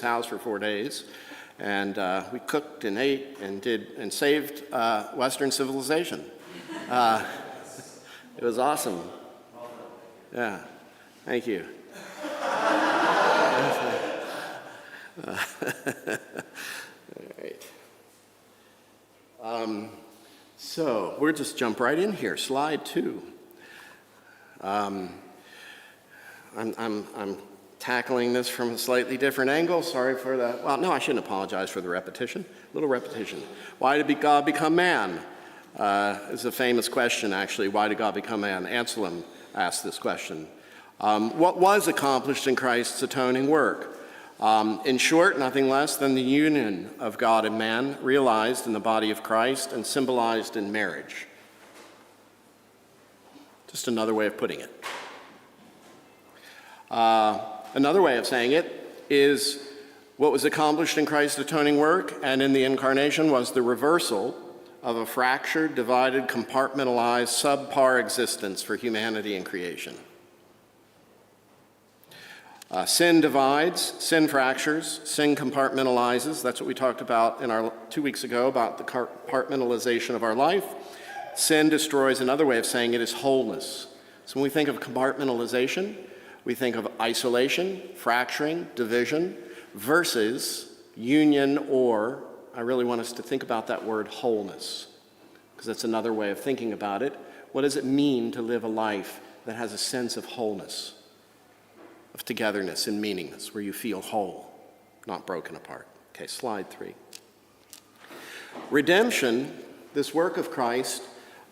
house for 4 days, and we cooked and ate and saved Western civilization. It was awesome. Yeah, thank you. All right. So we'll just jump right in here. Slide 2. I'm tackling this from a slightly different angle. Sorry for that. Well, no, I shouldn't apologize for the repetition. A little repetition. Why did God become man? It's a famous question, actually. Why did God become man? Anselm asked this question. What was accomplished in Christ's atoning work? In short, nothing less than the union of God and man realized in the body of Christ and symbolized in marriage. Just another way of putting it. Another way of saying it is what was accomplished in Christ's atoning work and in the incarnation was the reversal of a fractured, divided, compartmentalized, subpar existence for humanity and creation. Sin divides, sin fractures, sin compartmentalizes. That's what we talked about in our 2 weeks ago about the compartmentalization of our life. Sin destroys, another way of saying it is wholeness. So when we think of compartmentalization, we think of isolation, fracturing, division, versus union, or I really want us to think about that word wholeness, because that's another way of thinking about it. What does it mean to live a life that has a sense of wholeness, of togetherness and meaningness, where you feel whole, not broken apart? Okay, slide 3. Redemption, this work of Christ,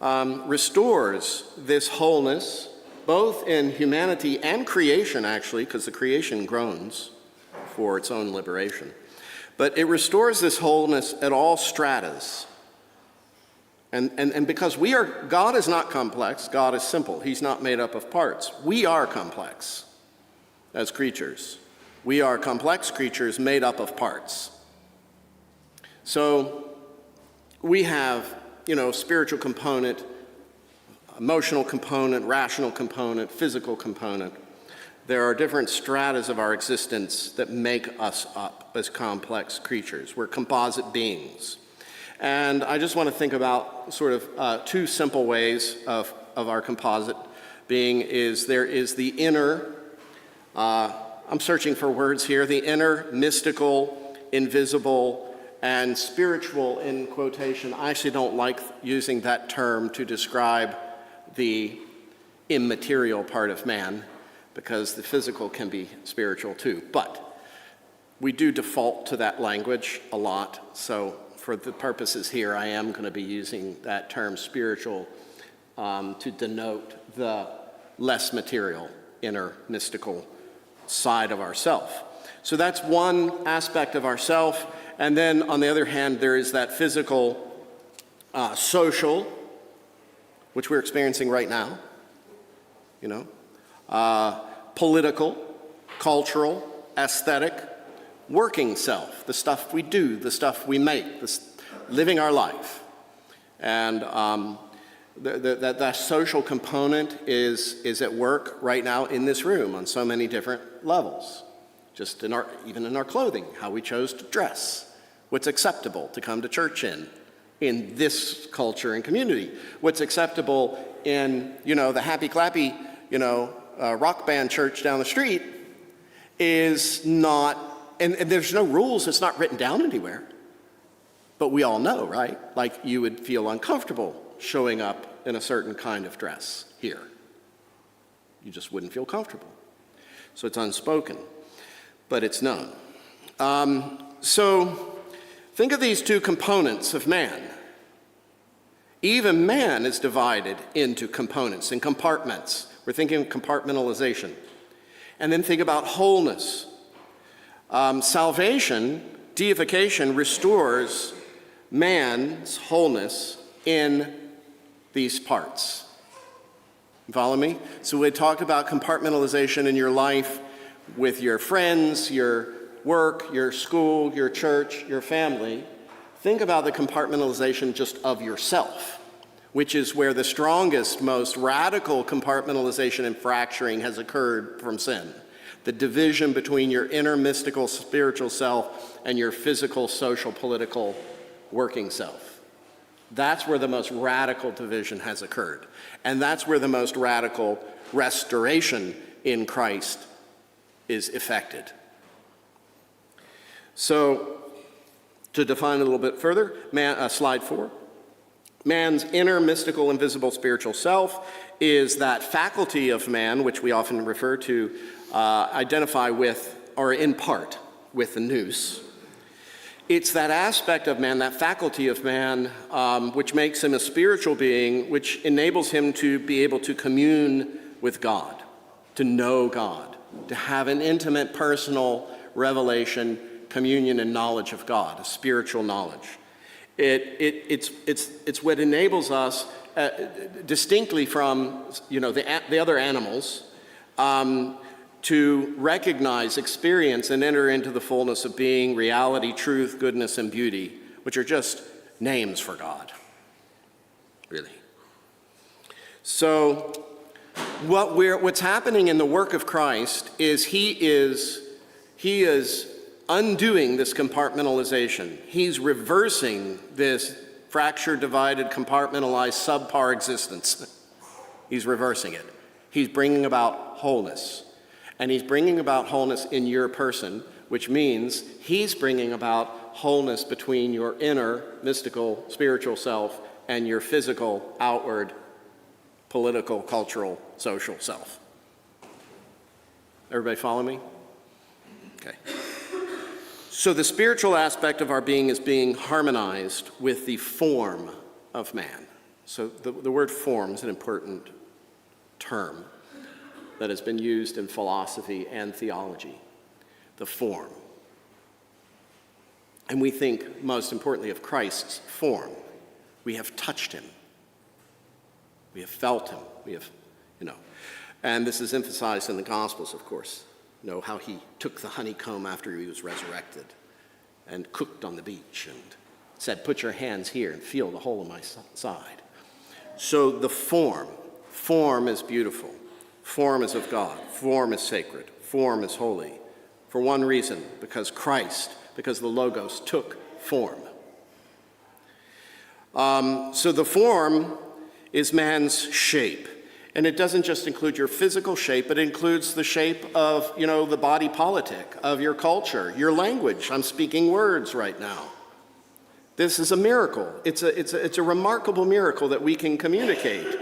restores this wholeness, both in humanity and creation, actually, because the creation groans for its own liberation. But it restores this wholeness at all stratas. And because God is not complex, God is simple. He's not made up of parts. We are complex as creatures. We are complex creatures made up of parts. So we have, spiritual component, emotional component, rational component, physical component. There are different stratas of our existence that make us up as complex creatures. We're composite beings. And I just want to think about sort of 2 simple ways of our composite being. There is the inner, I'm searching for words here, the inner, mystical, invisible, and spiritual in quotation. I actually don't like using that term to describe the immaterial part of man, because the physical can be spiritual too. But we do default to that language a lot. So for the purposes here, I am going to be using that term spiritual to denote the less material, inner, mystical side of ourself. So that's one aspect of ourself. And then on the other hand, there is that physical, social, which we're experiencing right now, political, cultural, aesthetic, working self, the stuff we do, the stuff we make, living our life. And that social component is at work right now in this room on so many different levels. Just even in our clothing, how we chose to dress, what's acceptable to come to church in this culture and community, what's acceptable in, the happy clappy, rock band church down the street is not, and there's no rules, it's not written down anywhere. But we all know, right? Like you would feel uncomfortable showing up in a certain kind of dress here. You just wouldn't feel comfortable. So it's unspoken, but it's known. So think of these 2 components of man. Even man is divided into components and compartments. We're thinking of compartmentalization. And then think about wholeness. Salvation, deification, restores man's wholeness in these parts. Follow me? So we talked about compartmentalization in your life with your friends, your work, your school, your church, your family. Think about the compartmentalization just of yourself, which is where the strongest, most radical compartmentalization and fracturing has occurred from sin. the division between your inner mystical spiritual self and your physical, social, political working self. That's where the most radical division has occurred. And that's where the most radical restoration in Christ is effected. So, to define a little bit further, slide 4. Man's inner mystical, invisible spiritual self is that faculty of man, which we often refer to, identify with, or in part, with the nous. It's that aspect of man, that faculty of man, which makes him a spiritual being, which enables him to be able to commune with God, to know God, to have an intimate, personal revelation, communion, and knowledge of God, a spiritual knowledge. It's what enables us, distinctly from the other animals, to recognize, experience, and enter into the fullness of being, reality, truth, goodness, and beauty, which are just names for God, really. So what's happening in the work of Christ is he is undoing this compartmentalization. He's reversing this fractured, divided, compartmentalized, subpar existence. He's reversing it. He's bringing about wholeness. And he's bringing about wholeness in your person, which means he's bringing about wholeness between your inner, mystical, spiritual self and your physical, outward, political, cultural, social self. Everybody follow me? Okay. So the spiritual aspect of our being is being harmonized with the form of man. So the word form is an important term that has been used in philosophy and theology, the form. And we think, most importantly, of Christ's form. We have touched him. We have felt him. We have, and this is emphasized in the Gospels, of course. How he took the honeycomb after he was resurrected and cooked on the beach and said, put your hands here and feel the hole in my side. So the form is beautiful. Form is of God. Form is sacred. Form is holy. For one reason, because the Logos took form. So the form is man's shape. And it doesn't just include your physical shape, it includes the shape of, the body politic, of your culture, your language. I'm speaking words right now. This is a miracle. It's a remarkable miracle that we can communicate,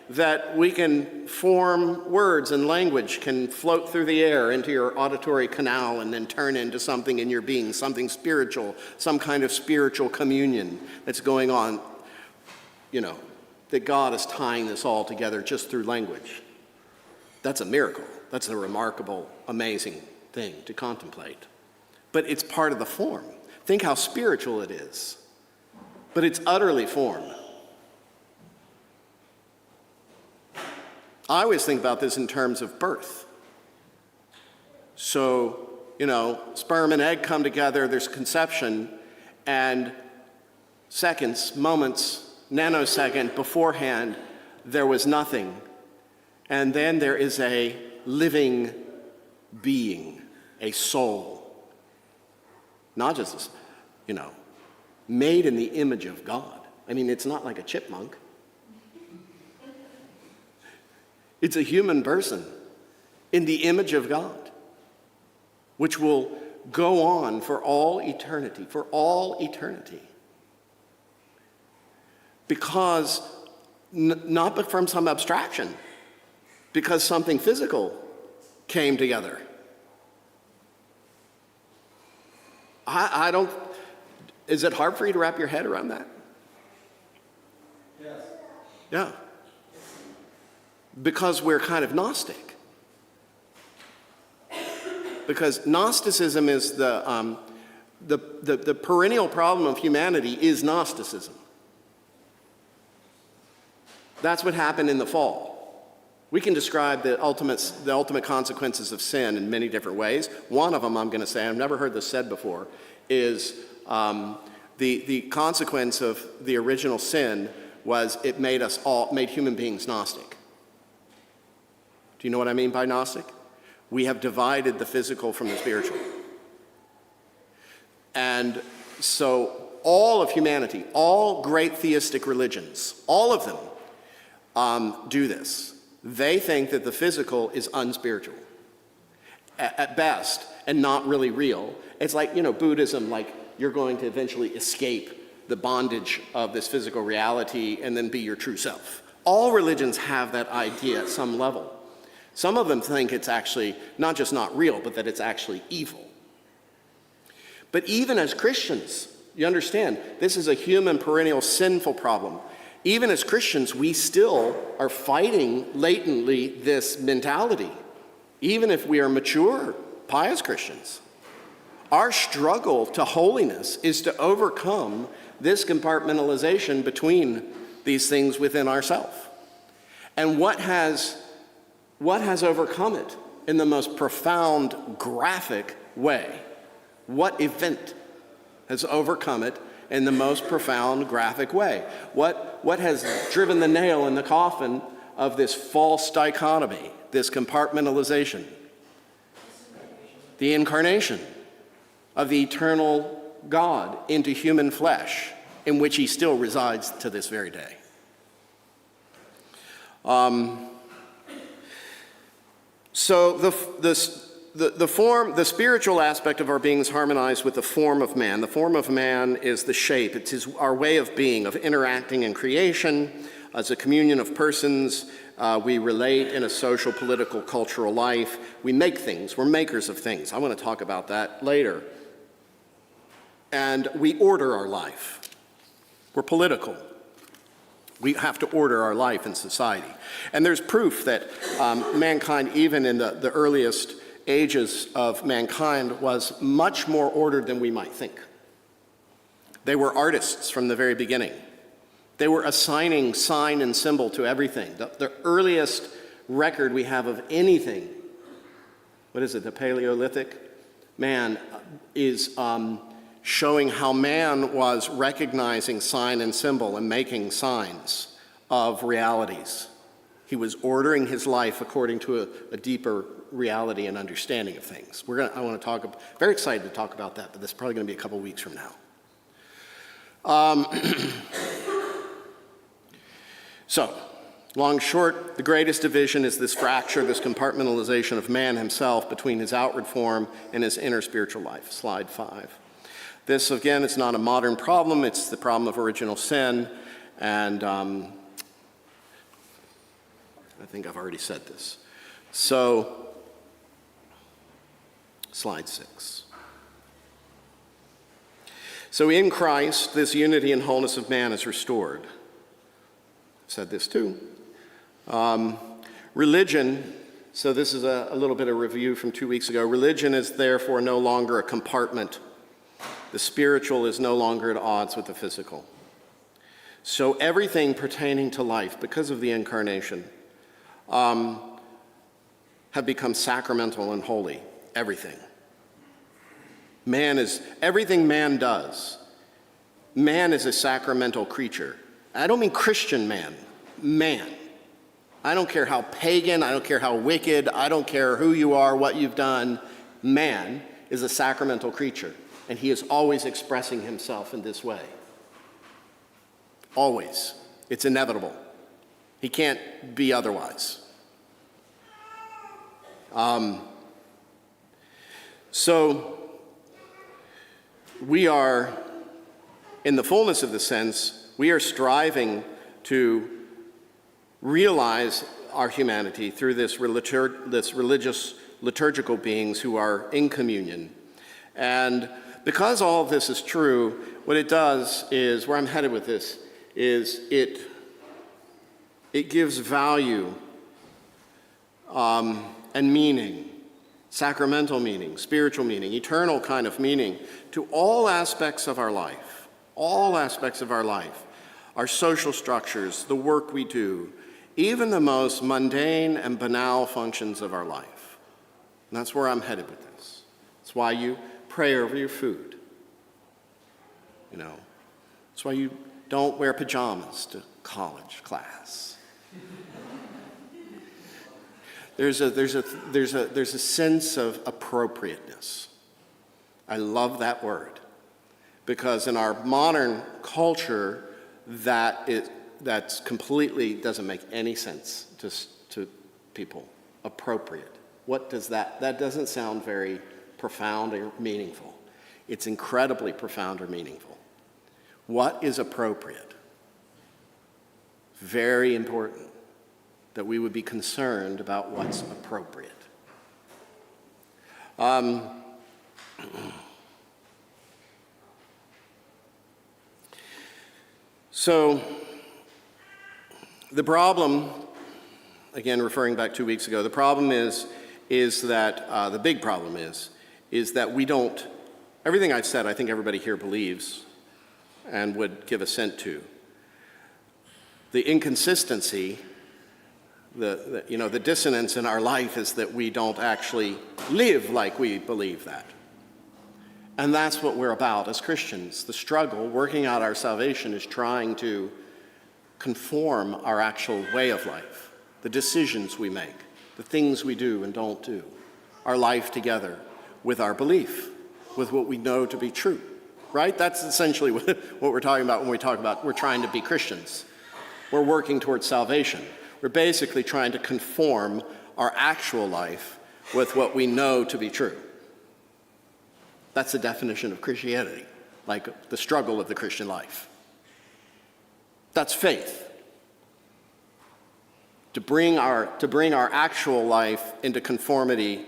that we can form words and language can float through the air into your auditory canal and then turn into something in your being, something spiritual, some kind of spiritual communion that's going on, that God is tying this all together just through language. That's a miracle. That's a remarkable, amazing thing to contemplate. But it's part of the form. Think how spiritual it is. But it's utterly form. I always think about this in terms of birth. So, sperm and egg come together, there's conception, and seconds, moments, nanosecond beforehand, there was nothing. And then there is a living being, a soul. Not just, made in the image of God. It's not like a chipmunk. It's a human person in the image of God, which will go on for all eternity, Because, not from some abstraction, because something physical came together. Is it hard for you to wrap your head around that? Yes. Yeah. Because we're kind of Gnostic. Because Gnosticism is the perennial problem of humanity is Gnosticism. That's what happened in the fall. We can describe the ultimate consequences of sin in many different ways. One of them, I'm going to say, I've never heard this said before, is the consequence of the original sin was it made human beings Gnostic. Do you know what I mean by Gnostic? We have divided the physical from the spiritual. And so all of humanity, all great theistic religions, all of them do this. They think that the physical is unspiritual at best and not really real. It's like, Buddhism, like you're going to eventually escape the bondage of this physical reality and then be your true self. All religions have that idea at some level. Some of them think it's actually not just not real, but that it's actually evil. But even as Christians, you understand, this is a human perennial sinful problem. Even as Christians, we still are fighting latently this mentality, even if we are mature, pious Christians. Our struggle to holiness is to overcome this compartmentalization between these things within ourselves. And what has overcome it in the most profound, graphic way? What event has overcome it in the most profound, graphic way? What has driven the nail in the coffin of this false dichotomy, this compartmentalization? The incarnation of the eternal God into human flesh, in which he still resides to this very day. So the spiritual aspect of our being is harmonized with the form of man. The form of man is the shape. It's our way of being, of interacting in creation. As a communion of persons, we relate in a social, political, cultural life. We make things. We're makers of things. I want to talk about that later. And we order our life. We're political. We have to order our life in society. And there's proof that mankind, even in the earliest ages of mankind, was much more ordered than we might think. They were artists from the very beginning. They were assigning sign and symbol to everything. The earliest record we have of anything, what is it, the Paleolithic man, is showing how man was recognizing sign and symbol and making signs of realities. He was ordering his life according to a deeper reality and understanding of things. I want to talk, very excited to talk about that, but this is probably going to be a couple weeks from now. So, long short, the greatest division is this fracture, this compartmentalization of man himself between his outward form and his inner spiritual life. Slide 5. This, again, is not a modern problem. It's the problem of original sin. And I think I've already said this. So, slide 6. So in Christ, this unity and wholeness of man is restored. I've said this too. Religion, so this is a little bit of review from 2 weeks ago. Religion is therefore no longer a compartment. The spiritual is no longer at odds with the physical. So everything pertaining to life, because of the incarnation, have become sacramental and holy. Everything. Everything man does. Man is a sacramental creature. I don't mean Christian man. Man. I don't care how pagan, I don't care how wicked, I don't care who you are, what you've done. Man is a sacramental creature. And he is always expressing himself in this way. Always. It's inevitable. He can't be otherwise. So we are, in the fullness of the sense, we are striving to realize our humanity through this religious liturgical beings who are in communion. And because all of this is true, what it does is, where I'm headed with this, is it gives value and meaning, sacramental meaning, spiritual meaning, eternal kind of meaning to all aspects of our life, our social structures, the work we do, even the most mundane and banal functions of our life. And that's where I'm headed with this. That's why you pray over your food. That's why you don't wear pajamas to college class. There's a sense of appropriateness. I love that word, because in our modern culture, that's completely doesn't make any sense to people. Appropriate. What does that doesn't sound very profound or meaningful. It's incredibly profound or meaningful. What is appropriate? Very important that we would be concerned about what's appropriate. So the problem, again referring back 2 weeks ago, the problem is that the big problem is that we don't, everything I've said I think everybody here believes and would give assent to. The inconsistency, the dissonance in our life is that we don't actually live like we believe that. And that's what we're about as Christians. The struggle, working out our salvation, is trying to conform our actual way of life, the decisions we make, the things we do and don't do, our life together with our belief, with what we know to be true, right? That's essentially what we're talking about when we talk about we're trying to be Christians. We're working towards salvation. We're basically trying to conform our actual life with what we know to be true. That's the definition of Christianity, like the struggle of the Christian life. That's faith. To bring our actual life into conformity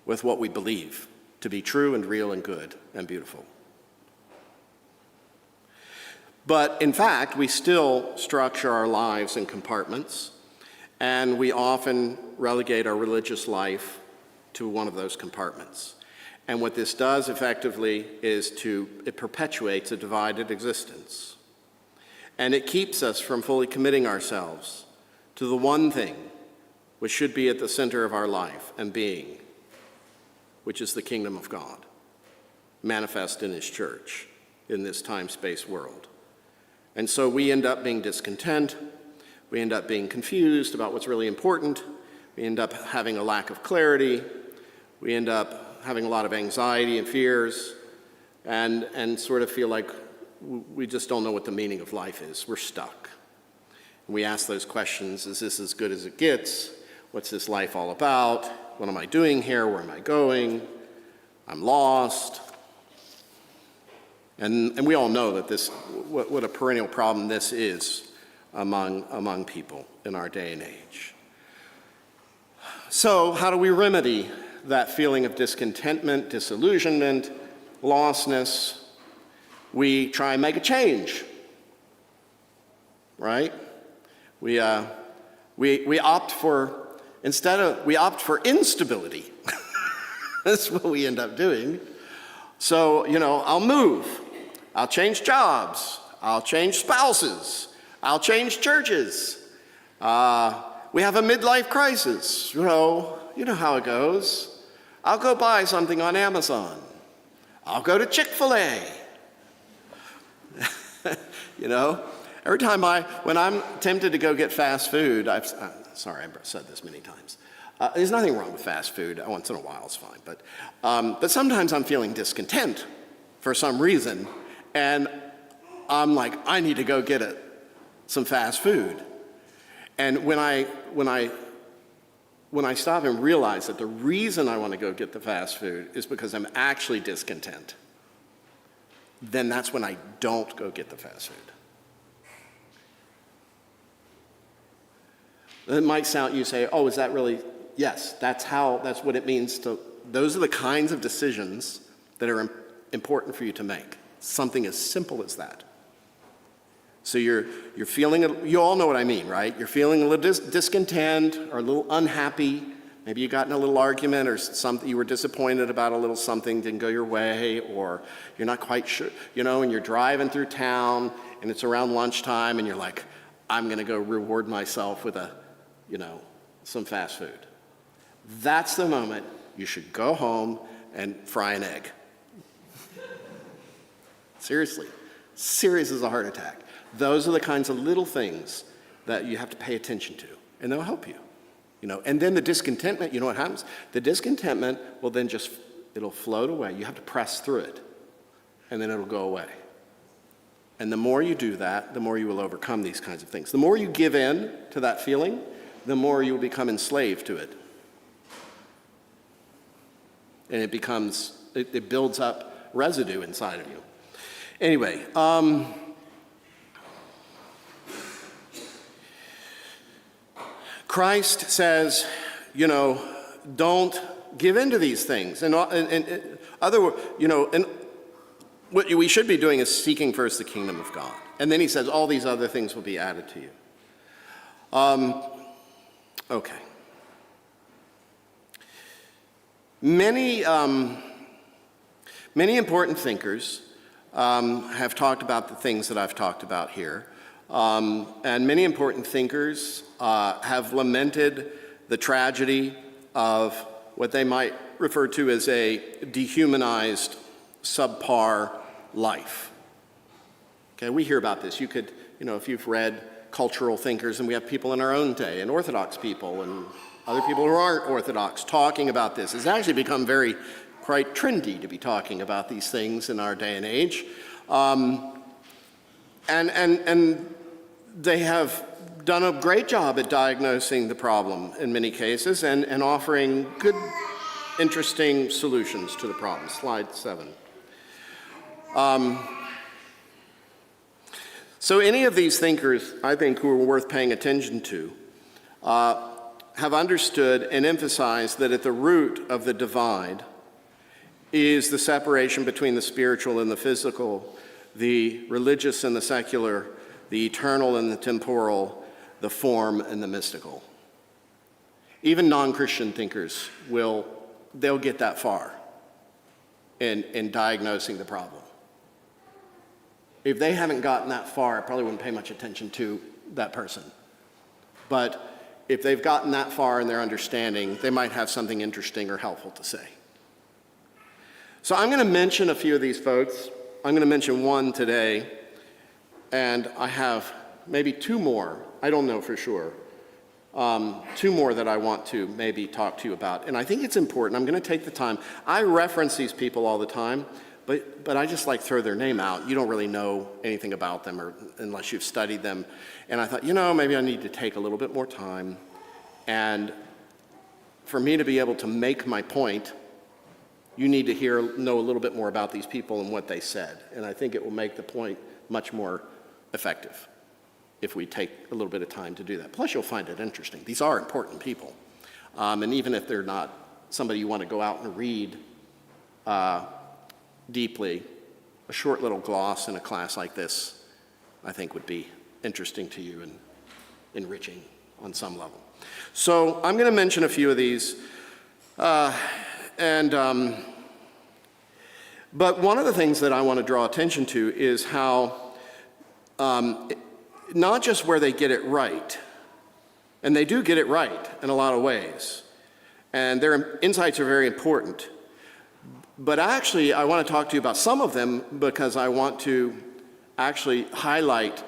with what we believe to be true and real and good and beautiful. But in fact, we still structure our lives in compartments, and we often relegate our religious life to one of those compartments. And what this does effectively is it perpetuates a divided existence. And it keeps us from fully committing ourselves to the one thing which should be at the center of our life and being, which is the kingdom of God, manifest in his church in this time-space world. And so we end up being discontent, we end up being confused about what's really important, we end up having a lack of clarity, we end up having a lot of anxiety and fears, and sort of feel like we just don't know what the meaning of life is. We're stuck. And we ask those questions: is this as good as it gets? What's this life all about? What am I doing here? Where am I going? I'm lost. And we all know that what a perennial problem this is among people in our day and age. So how do we remedy that feeling of discontentment, disillusionment, lostness? We try and make a change, right? We opt for instability. That's what we end up doing. So, I'll move. I'll change jobs. I'll change spouses. I'll change churches. We have a midlife crisis. You know how it goes. I'll go buy something on Amazon. I'll go to Chick-fil-A. Every time when I'm tempted to go get fast food, sorry, I've said this many times. There's nothing wrong with fast food. Once in a while is fine. But sometimes I'm feeling discontent for some reason, and I'm like, I need to go get some fast food. And when I stop and realize that the reason I want to go get the fast food is because I'm actually discontent, then that's when I don't go get the fast food. It might sound, you say, oh, is that really? Yes, that's what it means those are the kinds of decisions that are important for you to make. Something as simple as that. So you're feeling, you all know what I mean, right? You're feeling a little discontent or a little unhappy. Maybe you got in a little argument or something, you were disappointed about a little something didn't go your way, or you're not quite sure, and you're driving through town and it's around lunchtime and you're like, I'm gonna go reward myself with some fast food. That's the moment you should go home and fry an egg. Seriously, serious as a heart attack. Those are the kinds of little things that you have to pay attention to, and they'll help you. And then the discontentment, you know what happens? The discontentment will then it'll float away. You have to press through it, and then it'll go away. And the more you do that, the more you will overcome these kinds of things. The more you give in to that feeling, the more you will become enslaved to it. And it builds up residue inside of you. Anyway, Christ says, don't give in to these things. And what we should be doing is seeking first the kingdom of God. And then he says, all these other things will be added to you. Okay. Many important thinkers have talked about the things that I've talked about here. And many important thinkers have lamented the tragedy of what they might refer to as a dehumanized, subpar life. Okay, we hear about this. You could, if you've read cultural thinkers, and we have people in our own day, and Orthodox people, and other people who aren't Orthodox talking about this. It's actually become quite trendy to be talking about these things in our day and age. And they have done a great job at diagnosing the problem in many cases and offering good, interesting solutions to the problem. Slide 7. So any of these thinkers, I think, who are worth paying attention to, have understood and emphasized that at the root of the divide is the separation between the spiritual and the physical, the religious and the secular, the eternal and the temporal, the form and the mystical. Even non-Christian thinkers they'll get that far in diagnosing the problem. If they haven't gotten that far, I probably wouldn't pay much attention to that person. But if they've gotten that far in their understanding, they might have something interesting or helpful to say. So I'm going to mention a few of these folks. I'm going to mention one today, and I have maybe two more. I don't know for sure. Two more that I want to maybe talk to you about. And I think it's important. I'm going to take the time. I reference these people all the time, but I just throw their name out. You don't really know anything about them unless you've studied them. And I thought, maybe I need to take a little bit more time. And for me to be able to make my point, you need to know a little bit more about these people and what they said. And I think it will make the point much more effective if we take a little bit of time to do that. Plus, you'll find it interesting. These are important people. And even if they're not somebody you want to go out and read deeply, a short little gloss in a class like this, I think, would be interesting to you and enriching on some level. So I'm going to mention a few of these. But one of the things that I want to draw attention to is how not just where they get it right, and they do get it right in a lot of ways, and their insights are very important. But actually, I want to talk to you about some of them because I want to actually highlight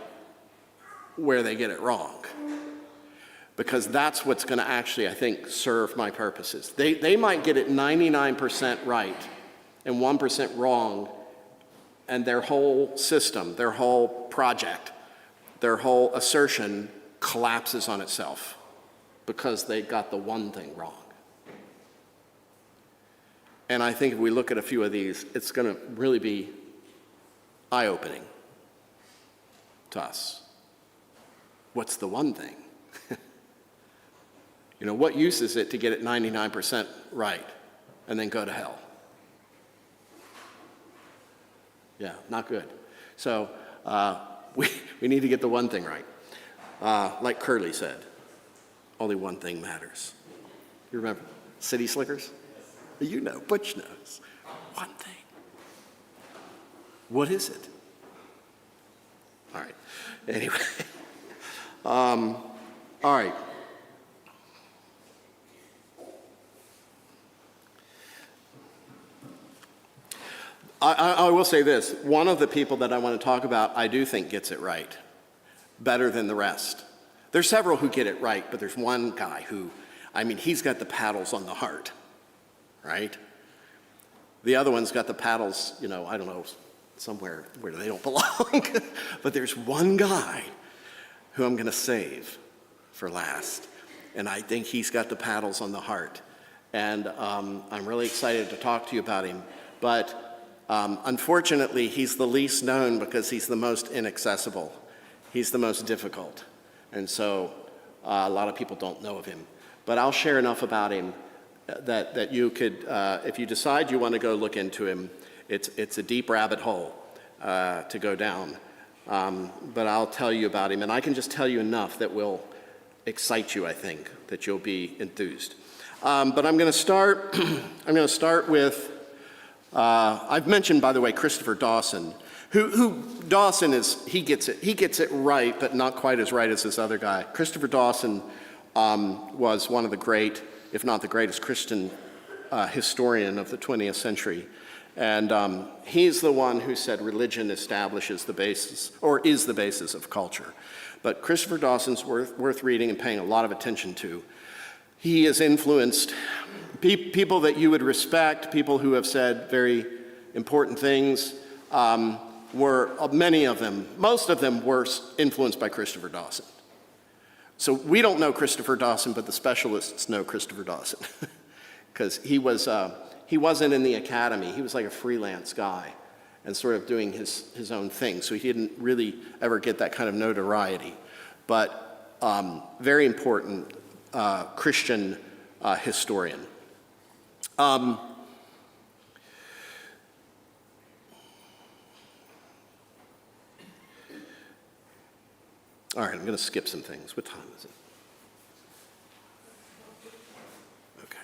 where they get it wrong. Because that's what's going to actually, I think, serve my purposes. They might get it 99% right and 1% wrong, and their whole system, their whole project, their whole assertion collapses on itself because they got the one thing wrong. And I think if we look at a few of these, it's going to really be eye-opening to us. What's the one thing? What use is it to get it 99% right and then go to hell? Yeah, not good. So we need to get the one thing right. Like Curly said, only one thing matters. You remember City Slickers? Butch knows. One thing. What is it? All right. Anyway. All right. I will say this. One of the people that I want to talk about, I do think gets it right better than the rest. There's several who get it right, but there's one guy who I mean, he's got the paddles on the heart, right? The other one's got the paddles, I don't know, somewhere where they don't belong. But there's one guy who I'm going to save for last. And I think he's got the paddles on the heart. And I'm really excited to talk to you about him. But unfortunately, he's the least known because he's the most inaccessible. He's the most difficult. And so a lot of people don't know of him. But I'll share enough about him that you could, if you decide you want to go look into him, it's a deep rabbit hole to go down. But I'll tell you about him, and I can just tell you enough that will excite you, I think, that you'll be enthused. But I'm going to start. I'm going to start with. I've mentioned, by the way, Christopher Dawson. Who Dawson is? He gets it right, but not quite as right as this other guy. Christopher Dawson was one of the great, if not the greatest, Christian historian of the 20th century. And he's the one who said religion establishes the basis, or is the basis of culture. But Christopher Dawson's worth reading and paying a lot of attention to. He has influenced people that you would respect, people who have said very important things, many of them, most of them were influenced by Christopher Dawson. So we don't know Christopher Dawson, but the specialists know Christopher Dawson. Because he wasn't in the academy. He was like a freelance guy and sort of doing his own thing. So he didn't really ever get that kind of notoriety. But very important Christian historian. All right, I'm going to skip some things. What time is it? Okay.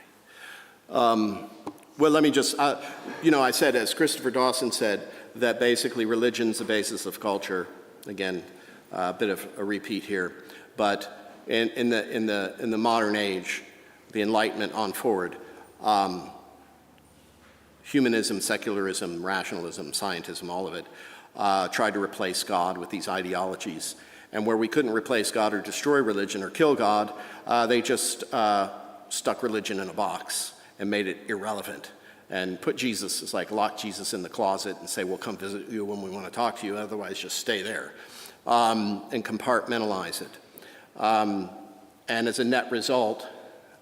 Well, let me just, I said, as Christopher Dawson said, that basically religion's the basis of culture. Again, a bit of a repeat here. But in the modern age, the Enlightenment on forward, humanism, secularism, rationalism, scientism, all of it, tried to replace God with these ideologies. And where we couldn't replace God or destroy religion or kill God, they just stuck religion in a box and made it irrelevant and put Jesus, it's like lock Jesus in the closet and say, we'll come visit you when we want to talk to you, otherwise just stay there, and compartmentalize it. And as a net result,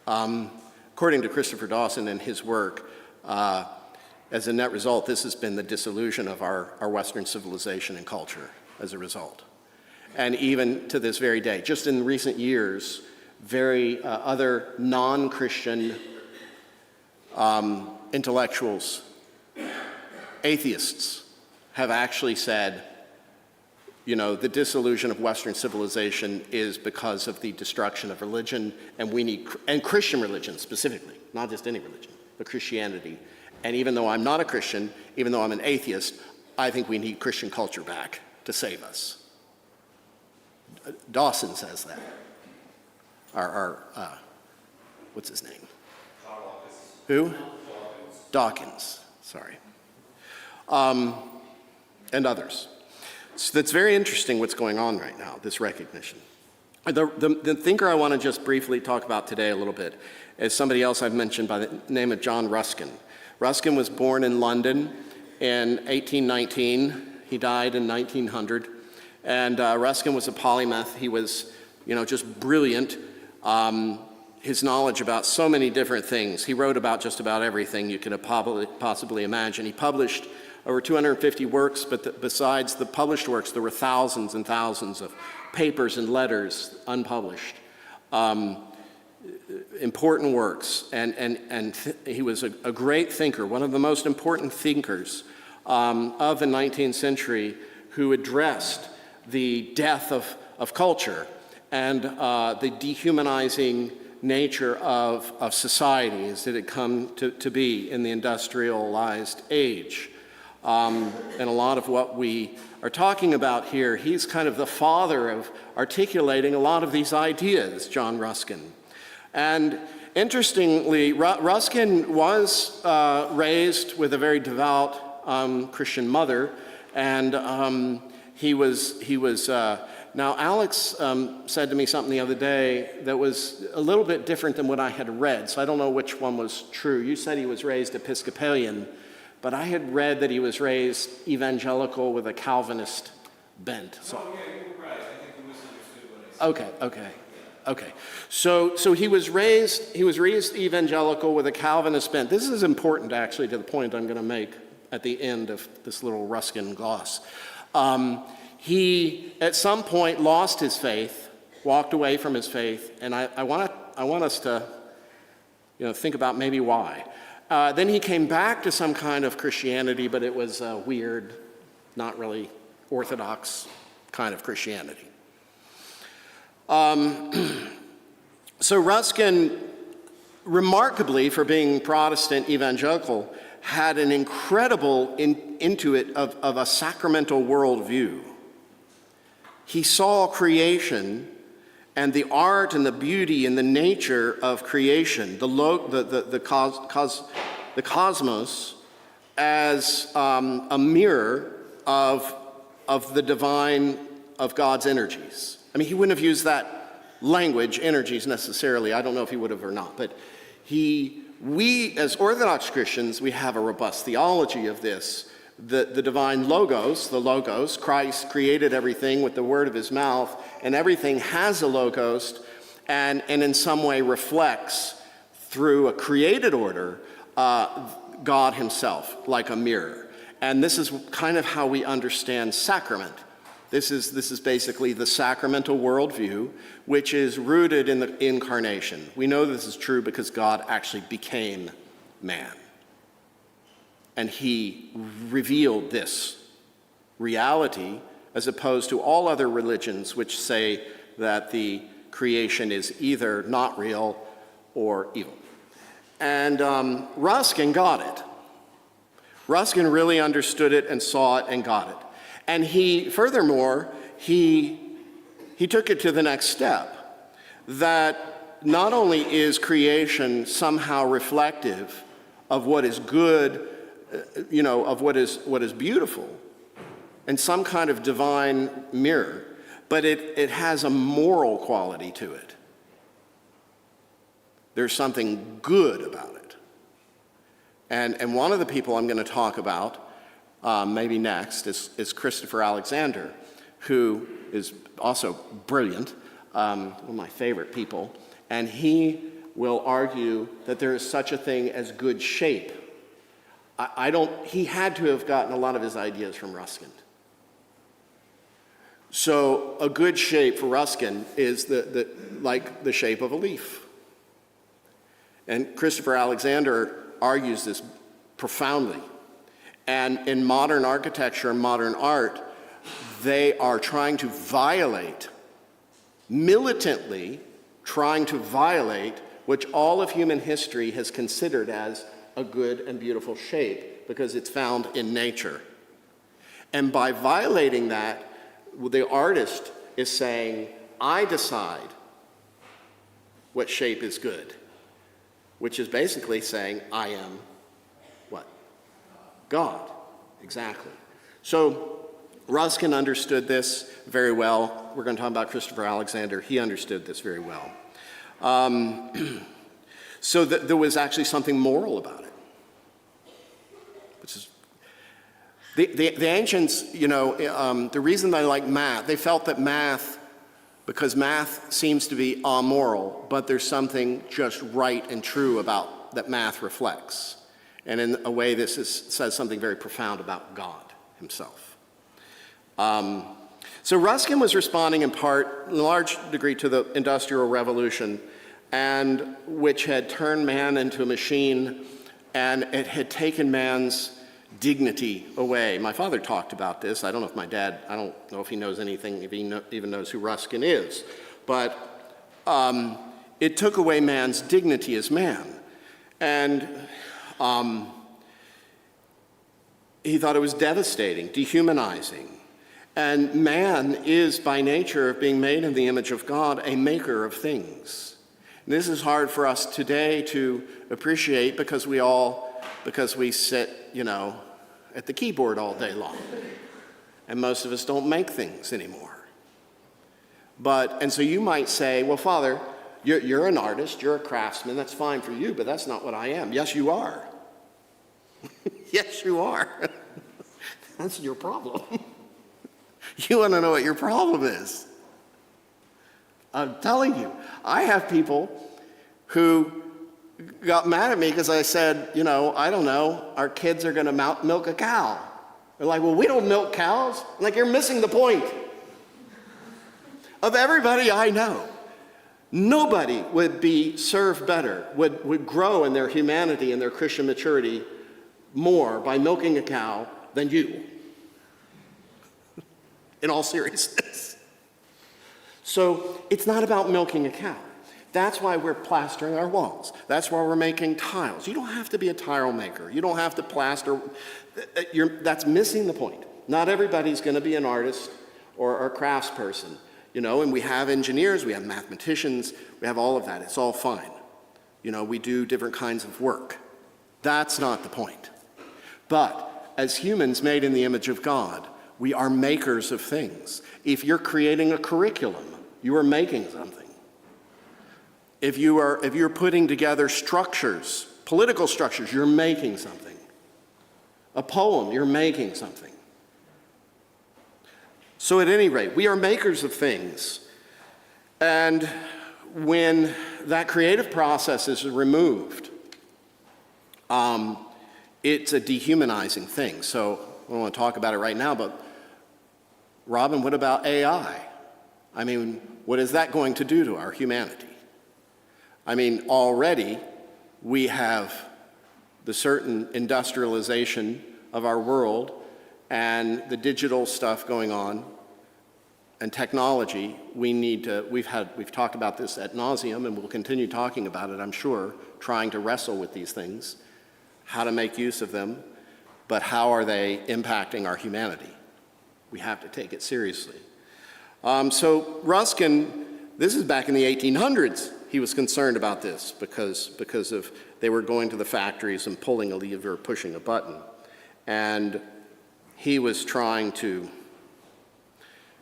according to Christopher Dawson and his work, as a net result, this has been the disillusion of our Western civilization and culture as a result. And even to this very day, just in recent years, very other non-Christian intellectuals, atheists, have actually said, the dissolution of Western civilization is because of the destruction of religion, and Christian religion specifically, not just any religion, but Christianity. And even though I'm not a Christian, even though I'm an atheist, I think we need Christian culture back to save us. Dawson says that. What's his name? Who? Dawkins, sorry. And others. So that's very interesting what's going on right now, this recognition. The thinker I want to just briefly talk about today a little bit is somebody else I've mentioned by the name of John Ruskin. Ruskin was born in London in 1819. He died in 1900. And Ruskin was a polymath. He was, just brilliant. His knowledge about so many different things. He wrote about just about everything you could possibly imagine. He published over 250 works, but besides the published works, there were thousands and thousands of papers and letters unpublished. Important works, and he was a great thinker, one of the most important thinkers of the 19th century, who addressed the death of culture and the dehumanizing nature of society as it had come to be in the industrialized age. And a lot of what we are talking about here, he's kind of the father of articulating a lot of these ideas, John Ruskin. And interestingly, Ruskin was raised with a very devout Christian mother, and he was Now, Alex said to me something the other day that was a little bit different than what I had read, so I don't know which one was true. You said he was raised Episcopalian, but I had read that he was raised evangelical with a Calvinist bent. So, Oh, yeah, you were right. I think you misunderstood what I said. Okay. So he was raised evangelical with a Calvinist bent. This is important, actually, to the point I'm going to make at the end of this little Ruskin gloss. He, at some point, lost his faith, walked away from his faith, and I want us to, think about maybe why. Then he came back to some kind of Christianity, but it was a weird, not really Orthodox kind of Christianity. So Ruskin, remarkably for being Protestant evangelical, had an incredible intuit of a sacramental worldview. He saw creation and the art and the beauty and the nature of creation, the cosmos, as a mirror of the divine, of God's energies. I mean, he wouldn't have used that language, energies, necessarily. I don't know if he would have or not, but we as Orthodox Christians, we have a robust theology of this. The divine logos, Christ created everything with the word of his mouth, and everything has a logos and in some way reflects through a created order God himself, like a mirror. And this is kind of how we understand sacrament. This is basically the sacramental worldview, which is rooted in the incarnation. We know this is true because God actually became man. And he revealed this reality as opposed to all other religions which say that the creation is either not real or evil. And Ruskin got it. Ruskin really understood it and saw it and got it. And furthermore, he took it to the next step, that not only is creation somehow reflective of what is good, of what is beautiful, and some kind of divine mirror, but it has a moral quality to it. There's something good about it. And one of the people I'm going to talk about maybe next is Christopher Alexander, who is also brilliant, one of my favorite people, and he will argue that there is such a thing as good shape. He had to have gotten a lot of his ideas from Ruskin. So a good shape for Ruskin is like the shape of a leaf. And Christopher Alexander argues this profoundly. And in modern architecture and modern art, they are trying to violate, militantly trying to violate, which all of human history has considered as a good and beautiful shape because it's found in nature. And by violating that, the artist is saying, I decide what shape is good, which is basically saying, I am what? God. Exactly. So Ruskin understood this very well. We're going to talk about Christopher Alexander. He understood this very well. So there was actually something moral about it. Which is the ancients, the reason they like math, they felt that because math seems to be amoral, but there's something just right and true about that math reflects. And in a way, this says something very profound about God himself. So Ruskin was responding in large degree, to the Industrial Revolution, and which had turned man into a machine, and it had taken man's dignity away. My father talked about this. I don't know if my dad, I don't know if he knows anything, if he even knows who Ruskin is. But it took away man's dignity as man. And he thought it was devastating, dehumanizing. And man is, by nature of being made in the image of God, a maker of things. And this is hard for us today to appreciate because we sit, at the keyboard all day long. And most of us don't make things anymore. And so you might say, well, Father, you're an artist, you're a craftsman, that's fine for you, but that's not what I am. Yes, you are. Yes, you are. That's your problem. You want to know what your problem is. I'm telling you, I have people who got mad at me because I said, I don't know, our kids are going to milk a cow. They're like, well, we don't milk cows. I'm like, you're missing the point. Of everybody I know, nobody would be served better, would grow in their humanity and their Christian maturity more by milking a cow than you. In all seriousness. So it's not about milking a cow. That's why we're plastering our walls. That's why we're making tiles. You don't have to be a tile maker. You don't have to plaster. That's missing the point. Not everybody's going to be an artist or a craftsperson. And we have engineers, we have mathematicians, we have all of that. It's all fine. We do different kinds of work. That's not the point. But as humans made in the image of God, we are makers of things. If you're creating a curriculum, you are making something. If you're putting together structures, political structures, you're making something. A poem, you're making something. So at any rate, we are makers of things. And when that creative process is removed, it's a dehumanizing thing. So I don't want to talk about it right now, but Robin, what about AI? What is that going to do to our humanity? Already we have the certain industrialization of our world and the digital stuff going on and technology. We've talked about this ad nauseum, and we'll continue talking about it, I'm sure, trying to wrestle with these things, how to make use of them, but how are they impacting our humanity? We have to take it seriously. So Ruskin, this is back in the 1800s, he was concerned about this because they were going to the factories and pulling a lever, pushing a button. And he was trying to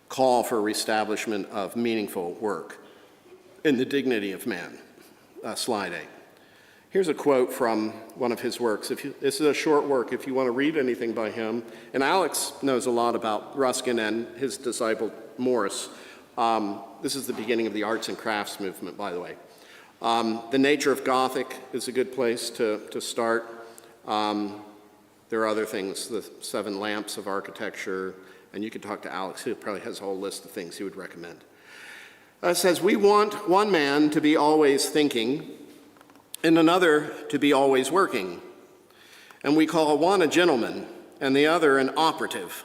call for reestablishment of meaningful work in the dignity of man. Slide 8. Here's a quote from one of his works. This is a short work if you want to read anything by him. And Alex knows a lot about Ruskin and his disciple Morris. This is the beginning of the arts and crafts movement, by the way. The nature of Gothic is a good place to start. There are other things, the 7 lamps of architecture, and you can talk to Alex, who probably has a whole list of things he would recommend. It says, we want one man to be always thinking, and another to be always working. And we call one a gentleman, and the other an operative.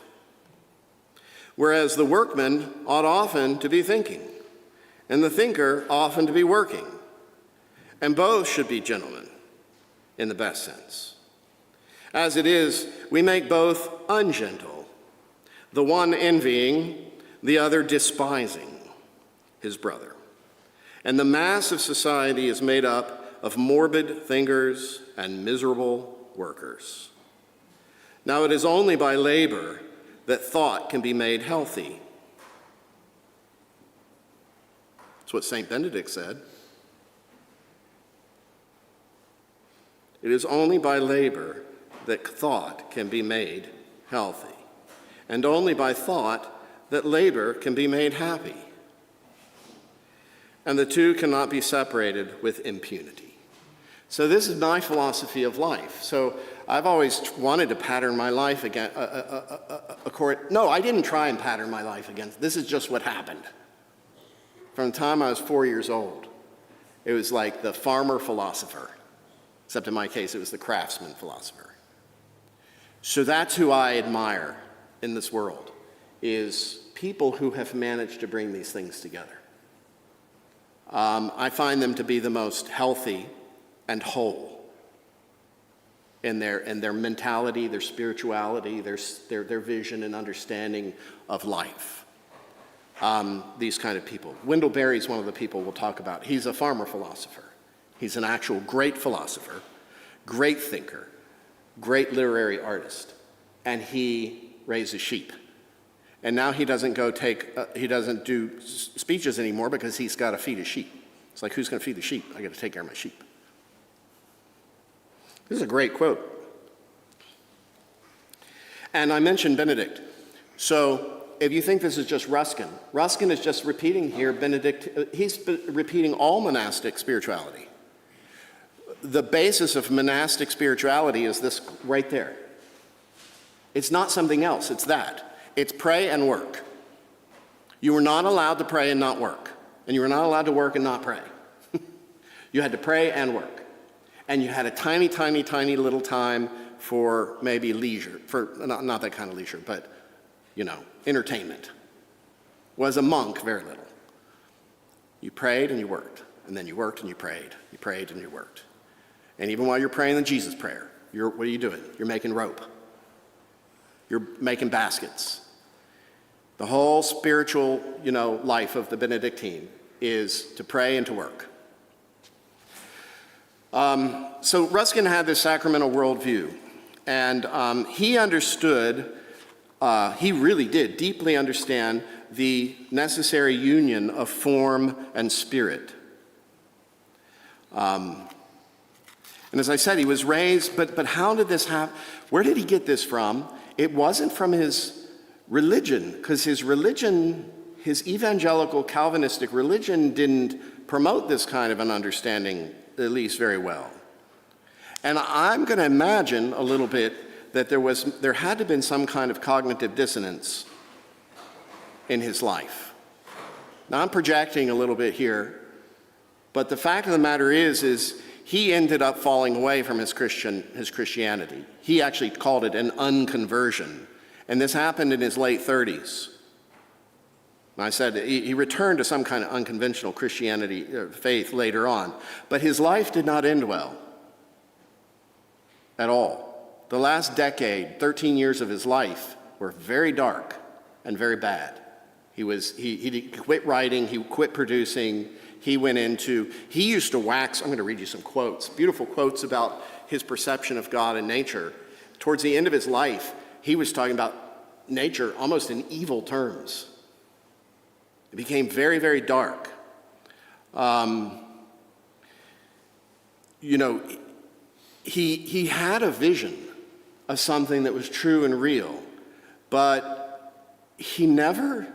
Whereas the workman ought often to be thinking, and the thinker often to be working. And both should be gentlemen, in the best sense. As it is, we make both ungentle, the one envying, the other despising his brother. And the mass of society is made up of morbid thinkers and miserable workers. Now it is only by labor that thought can be made healthy. That's what St. Benedict said. It is only by labor that thought can be made healthy, and only by thought that labor can be made happy. And the two cannot be separated with impunity. So this is my philosophy of life. So I've always wanted to pattern my life against, no, I didn't try and pattern my life against, this is just what happened. From the time I was 4 years old, it was like the farmer philosopher, except in my case, it was the craftsman philosopher. So that's who I admire in this world, is people who have managed to bring these things together. I find them to be the most healthy and whole in their mentality, their spirituality, their vision and understanding of life. These kind of people. Wendell Berry's one of the people we'll talk about. He's a farmer philosopher. He's an actual great philosopher, great thinker, great literary artist, and he raises sheep. And now he doesn't he doesn't do speeches anymore because he's got to feed his sheep. It's like, who's going to feed the sheep? I got to take care of my sheep. This is a great quote. And I mentioned Benedict. So if you think this is just Ruskin, Ruskin is just repeating here he's repeating all monastic spirituality. The basis of monastic spirituality is this right there. It's not something else, it's that. It's pray and work. You were not allowed to pray and not work. And you were not allowed to work and not pray. You had to pray and work. And you had a tiny, tiny, tiny little time for maybe leisure, for not that kind of leisure, but, entertainment. Was a monk, very little. You prayed and you worked, and then you worked and you prayed. You prayed and you worked. And even while you're praying the Jesus prayer, what are you doing? You're making rope. You're making baskets. The whole spiritual, life of the Benedictine is to pray and to work. So Ruskin had this sacramental worldview, and he understood, he really did deeply understand the necessary union of form and spirit. And as I said, he was raised, but how did this happen? Where did he get this from? It wasn't from his religion, because his religion, his evangelical Calvinistic religion, didn't promote this kind of an understanding, at least very well. And I'm going to imagine a little bit that there had to have been some kind of cognitive dissonance in his life. Now I'm projecting a little bit here, but the fact of the matter is he ended up falling away from his Christianity. He actually called it an unconversion. And this happened in his late 30s. And I said he returned to some kind of unconventional Christianity faith later on. But his life did not end well at all. The last decade, 13 years of his life, were very dark and very bad. He quit writing, he quit producing. He used to wax, I'm going to read you some quotes, beautiful quotes about his perception of God and nature. Towards the end of his life, he was talking about nature almost in evil terms. It became very, very dark. He had a vision of something that was true and real, but he never,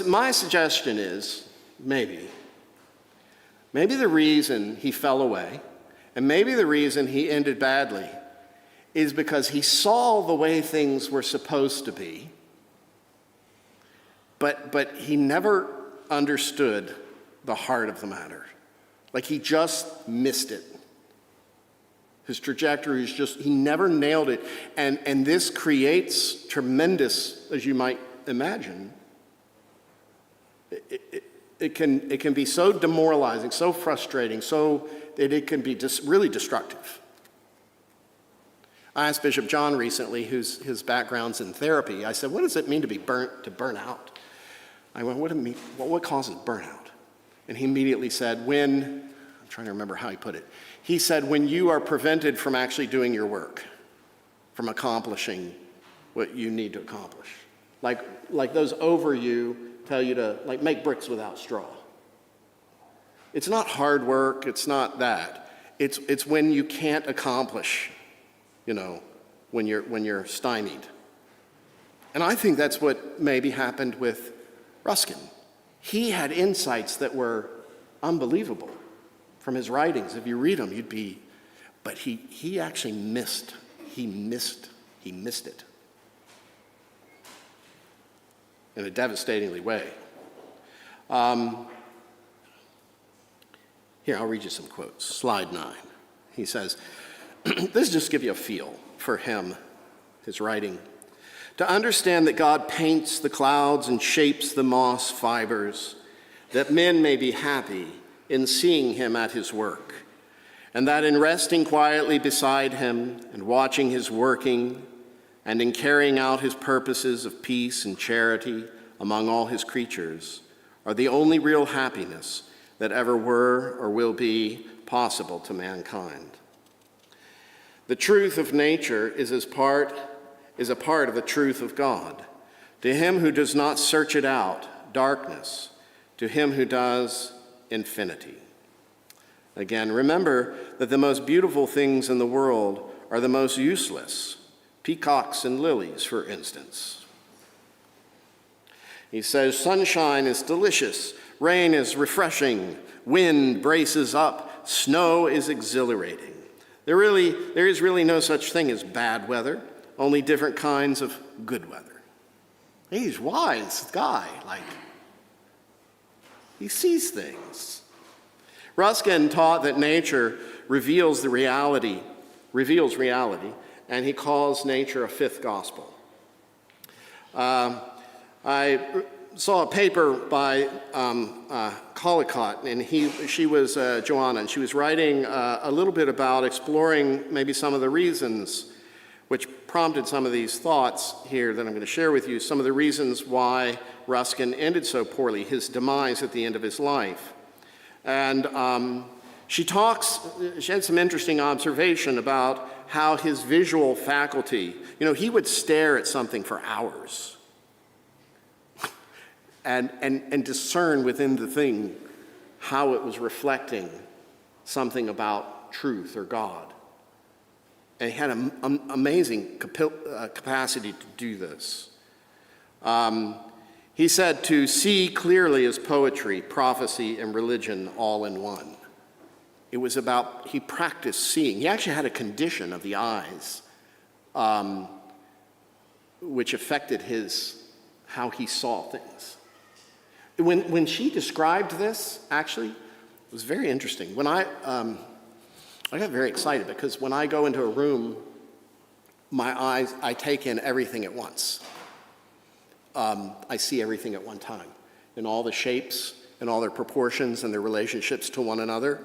my suggestion is, maybe the reason he fell away, and maybe the reason he ended badly, is because he saw the way things were supposed to be, but he never understood the heart of the matter. Like he just missed it. His trajectory is he never nailed it. And this creates tremendous, as you might imagine, it can be so demoralizing, so frustrating, so that it can be really destructive. I asked Bishop John recently, his background's in therapy, I said, what does it mean to burn out? I went, what causes burnout? And he immediately said, I'm trying to remember how he put it. He said, when you are prevented from actually doing your work, from accomplishing what you need to accomplish. Like those over you tell you to make bricks without straw. It's not hard work, it's not that. It's when you can't accomplish, when you're stymied. And I think that's what maybe happened with Ruskin. He had insights that were unbelievable from his writings. If you read them, but he actually missed it in a devastatingly way. Here, I'll read you some quotes. Slide 9. He says, this just give you a feel for him, his writing. To understand that God paints the clouds and shapes the moss fibers, that men may be happy in seeing him at his work, and that in resting quietly beside him and watching his working, and in carrying out his purposes of peace and charity among all his creatures, are the only real happiness that ever were or will be possible to mankind. The truth of nature is is a part of the truth of God. To him who does not search it out, darkness. To him who does, infinity. Again, remember that the most beautiful things in the world are the most useless. Peacocks and lilies, for instance. He says, sunshine is delicious, rain is refreshing, wind braces up, snow is exhilarating. There is really no such thing as bad weather, only different kinds of good weather. He's a wise guy, he sees things. Ruskin taught that nature reveals reality, and he calls nature a fifth gospel. I saw a paper by Collicott, and she was Joanna, and she was writing a little bit about exploring maybe some of the reasons which prompted some of these thoughts here that I'm going to share with you, some of the reasons why Ruskin ended so poorly, his demise at the end of his life. And she had some interesting observation about how his visual faculty, he would stare at something for hours and discern within the thing how it was reflecting something about truth or God. And he had an amazing capacity to do this. He said to see clearly is poetry, prophecy, and religion all in one. It was about, he practiced seeing. He actually had a condition of the eyes, which affected how he saw things. When she described this, actually, it was very interesting. When I got very excited because when I go into a room, my eyes, I take in everything at once. I see everything at one time, in all the shapes and all their proportions and their relationships to one another.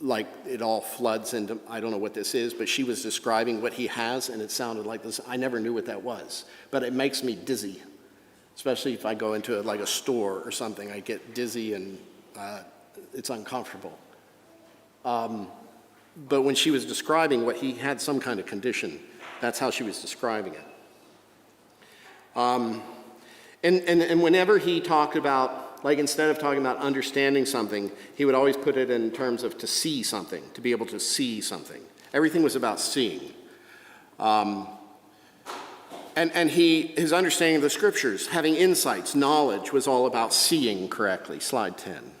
Like it all floods into, I don't know what this is, but she was describing what he has, and it sounded like this. I never knew what that was, but it makes me dizzy, especially if I go into a store or something. I get dizzy and it's uncomfortable. But when she was describing what he had, some kind of condition, that's how she was describing it. And whenever he talked about, instead of talking about understanding something, he would always put it in terms of to see something, to be able to see something. Everything was about seeing. And his understanding of the scriptures, having insights, knowledge, was all about seeing correctly. Slide 10.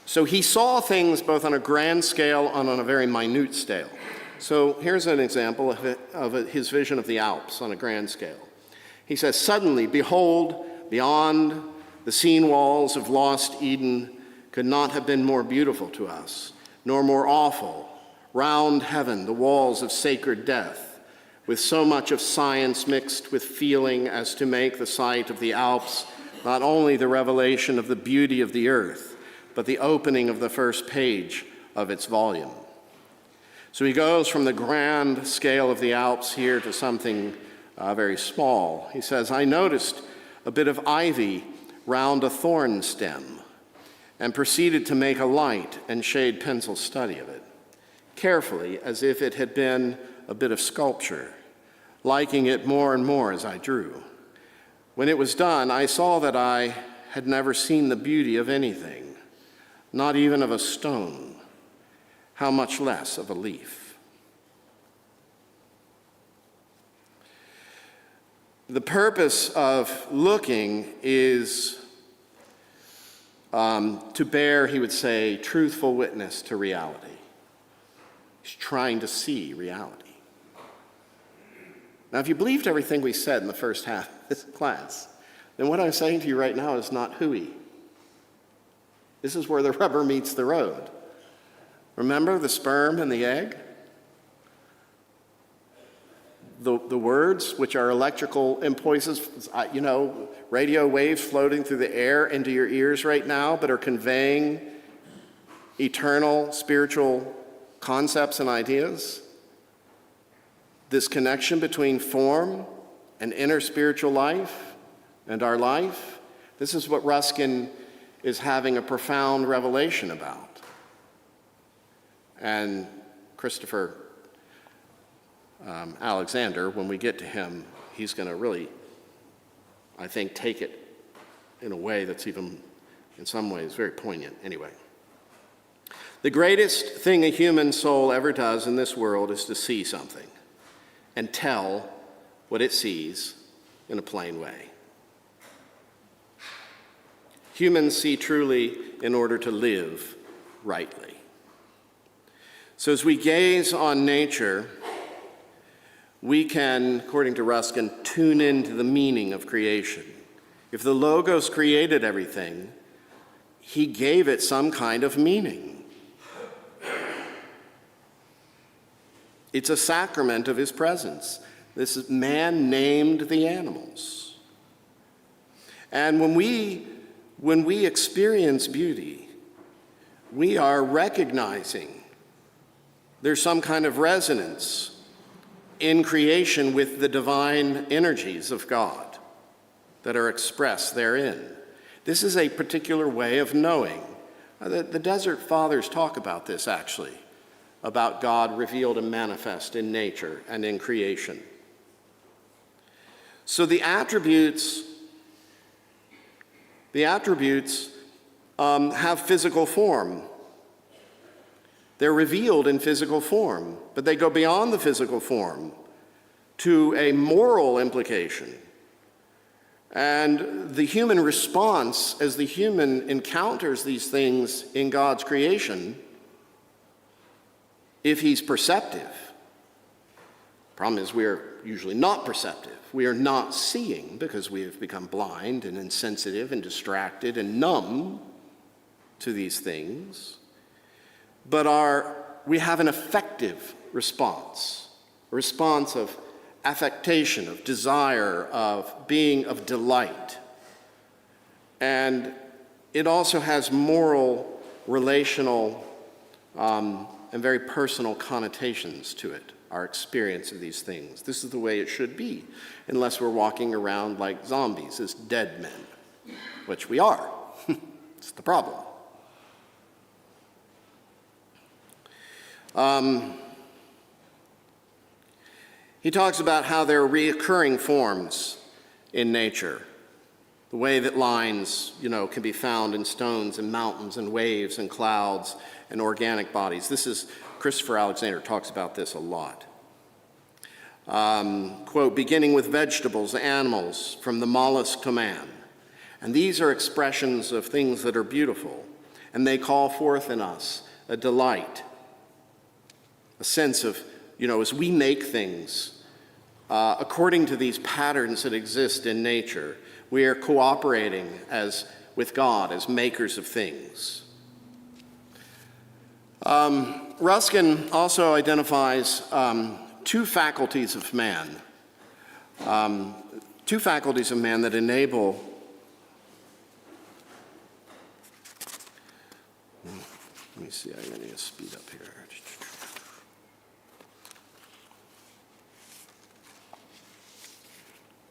So he saw things both on a grand scale and on a very minute scale. So here's an example of his vision of the Alps on a grand scale. He says, suddenly, behold, beyond the seen walls of lost Eden could not have been more beautiful to us, nor more awful. Round heaven, the walls of sacred death, with so much of science mixed with feeling as to make the sight of the Alps not only the revelation of the beauty of the earth, but the opening of the first page of its volume. So he goes from the grand scale of the Alps here to something very small. He says, I noticed a bit of ivy round a thorn stem and proceeded to make a light and shade pencil study of it, carefully as if it had been a bit of sculpture, liking it more and more as I drew. When it was done, I saw that I had never seen the beauty of anything, not even of a stone, how much less of a leaf. The purpose of looking is to bear, he would say, truthful witness to reality. He's trying to see reality. Now, if you believed everything we said in the first half of this class, then what I'm saying to you right now is not hooey. This is where the rubber meets the road. Remember the sperm and the egg? The words, which are electrical impulses, radio waves floating through the air into your ears right now, but are conveying eternal spiritual concepts and ideas. This connection between form and inner spiritual life and our life, this is what Ruskin is having a profound revelation about. And Christopher Alexander, when we get to him, he's going to really, I think, take it in a way that's even, in some ways, very poignant. Anyway, the greatest thing a human soul ever does in this world is to see something and tell what it sees in a plain way. Humans see truly in order to live rightly. So as we gaze on nature, we can, according to Ruskin, tune into the meaning of creation. If the Logos created everything, he gave it some kind of meaning. It's a sacrament of his presence. This man named the animals. And when we experience beauty, we are recognizing there's some kind of resonance in creation with the divine energies of God that are expressed therein. This is a particular way of knowing. The Desert Fathers talk about this, actually, about God revealed and manifest in nature and in creation. So the attributes have physical form. They're revealed in physical form, but they go beyond the physical form to a moral implication. And the human response, as the human encounters these things in God's creation, if he's perceptive, problem is we're usually not perceptive. We are not seeing because we have become blind and insensitive and distracted and numb to these things. But we have an affective response, a response of affectation, of desire, of being of delight. And it also has moral, relational, and very personal connotations to it, our experience of these things. This is the way it should be, unless we're walking around like zombies, as dead men, which we are. It's the problem. He talks about how there are reoccurring forms in nature, the way that lines, can be found in stones and mountains and waves and clouds and organic bodies. Christopher Alexander talks about this a lot. Quote, beginning with vegetables, animals, from the mollusk to man. And these are expressions of things that are beautiful, and they call forth in us a delight, a sense of, as we make things according to these patterns that exist in nature, we are cooperating with God as makers of things. Ruskin also identifies two faculties of man that enable let me see, I need to speed up here.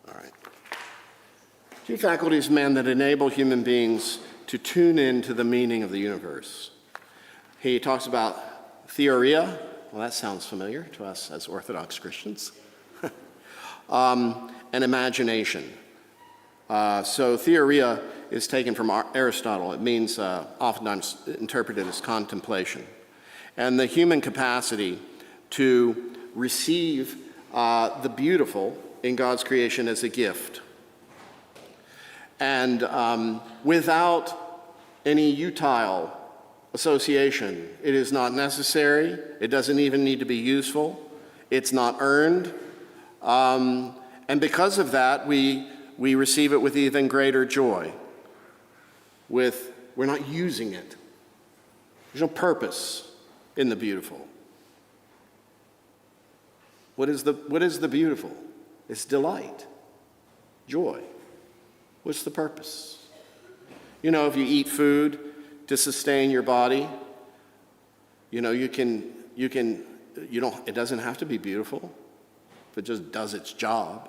All right. Two faculties of man that enable human beings to tune into the meaning of the universe. He talks about theoria. Well, that sounds familiar to us as Orthodox Christians. And imagination. So theoria is taken from Aristotle. It means oftentimes interpreted as contemplation. And the human capacity to receive the beautiful in God's creation as a gift. And without any utile association, it is not necessary. It doesn't even need to be useful. It's not earned. And because of that, we receive it with even greater joy. We're not using it. There's no purpose in the beautiful. What is the beautiful? It's delight, joy. What's the purpose? If you eat food to sustain your body, it doesn't have to be beautiful if it just does its job.